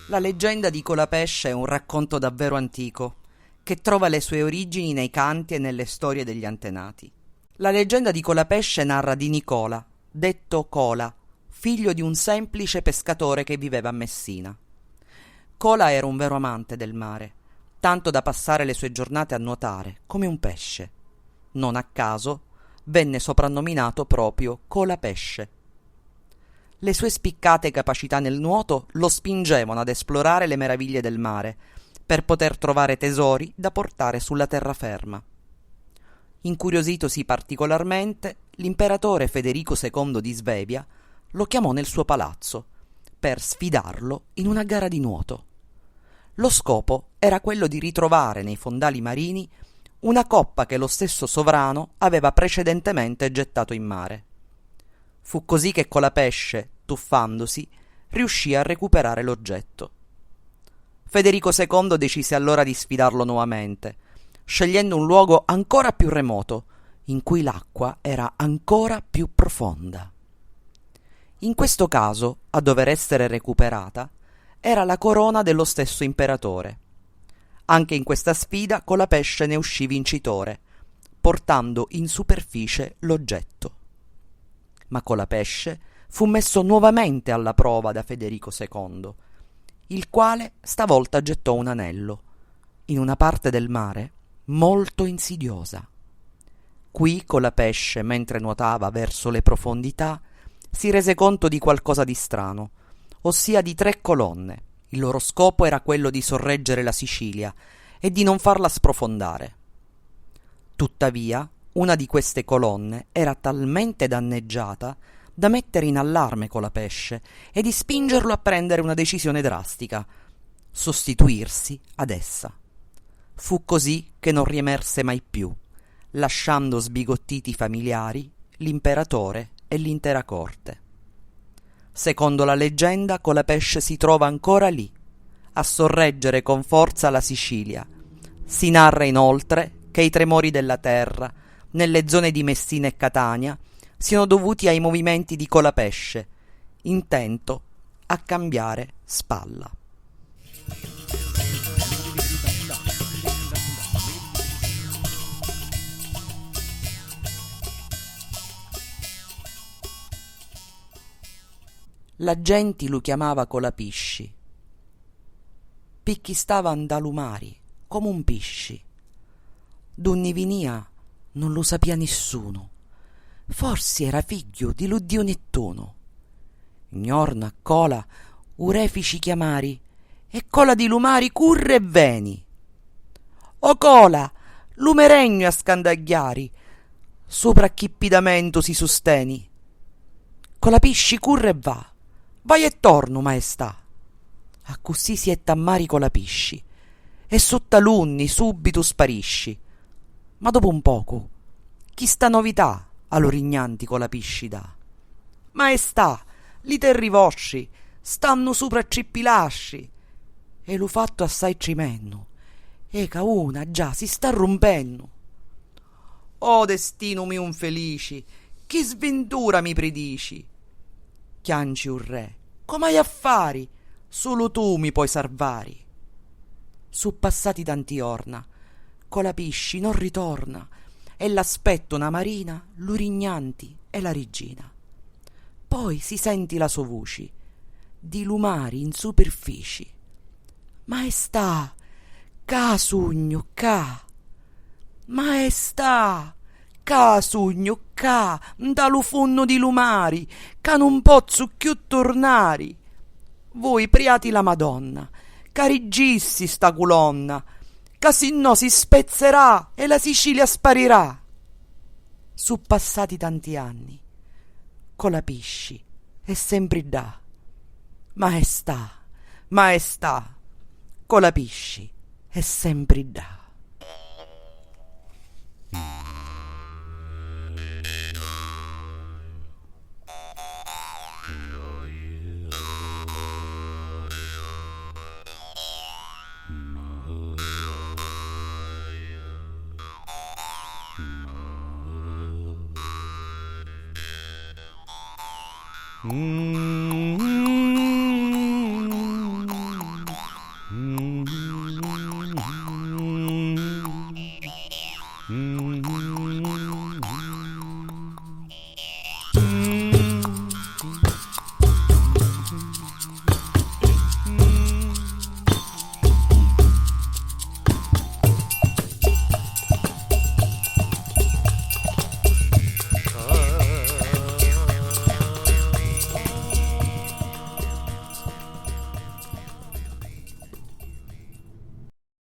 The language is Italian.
La leggenda di Colapesce è un racconto davvero antico, che trova le sue origini nei canti e nelle storie degli antenati. La leggenda di Colapesce narra di Nicola, detto Cola, figlio di un semplice pescatore che viveva a Messina. Cola era un vero amante del mare, tanto da passare le sue giornate a nuotare, come un pesce. Non a caso venne soprannominato proprio Colapesce. Le sue spiccate capacità nel nuoto lo spingevano ad esplorare le meraviglie del mare, per poter trovare tesori da portare sulla terraferma. Incuriositosi particolarmente, l'imperatore Federico II di Svevia lo chiamò nel suo palazzo per sfidarlo in una gara di nuoto. Lo scopo era quello di ritrovare nei fondali marini una coppa che lo stesso sovrano aveva precedentemente gettato in mare. Fu così che Colapesce, tuffandosi, riuscì a recuperare l'oggetto. Federico II decise allora di sfidarlo nuovamente, scegliendo un luogo ancora più remoto, in cui l'acqua era ancora più profonda. In questo caso, a dover essere recuperata, era la corona dello stesso imperatore. Anche in questa sfida Colapesce ne uscì vincitore, portando in superficie l'oggetto. Ma Colapesce fu messo nuovamente alla prova da Federico II, il quale stavolta gettò un anello in una parte del mare molto insidiosa. Qui Colapesce, mentre nuotava verso le profondità, si rese conto di qualcosa di strano, ossia di 3 colonne. Il loro scopo era quello di sorreggere la Sicilia e di non farla sprofondare. Tuttavia, una di queste colonne era talmente danneggiata da mettere in allarme Colapesce e di spingerlo a prendere una decisione drastica: sostituirsi ad essa. Fu così che non riemerse mai più, lasciando sbigottiti i familiari, l'imperatore e l'intera corte. Secondo la leggenda, Colapesce si trova ancora lì, a sorreggere con forza la Sicilia. Si narra inoltre che i tremori della terra, nelle zone di Messina e Catania, siano dovuti ai movimenti di Colapesce, intento a cambiare spalla. La gente lo chiamava Colapisci. Picchi stava andalumari, come un pisci. D'unni vinia non lo sapia nessuno. Forse era figlio di lo dio Nettuno. Gnorno a Cola, urefici chiamari, e Cola di lumari curre e veni. O Cola, lumeregno a scandagliari, sopra chippidamento si sosteni. Colapisci curre e va. Vai e torno, maestà. A così si è tammari Colapisci, e sottalunni subito sparisci. Ma dopo un poco, chi sta novità a lorignanti Colapisci dà? Maestà, li terri vostri stanno sopra a cippilasci, e l'ho fatto assai trimenno, e ca una già si sta rompendo. O destino mio infelici, chi sventura mi predici? Chianci un re, come hai affari? Solo tu mi puoi salvari. Su passati tanti orna, Colapisci non ritorna, e l'aspetto una marina, l'urignanti e la regina. Poi si senti la sua voce, di lumari in superfici. Maestà, ca sugno, ca. Maestà, ca sugno, ca, da lo funno di lumari, ca non pozzo chiù tornari. Voi priati la Madonna, carigissi sta colonna, ca se no si spezzerà e la Sicilia sparirà. Su passati tanti anni, Colapisci è sempre da. Maestà, maestà, Colapisci è sempre da.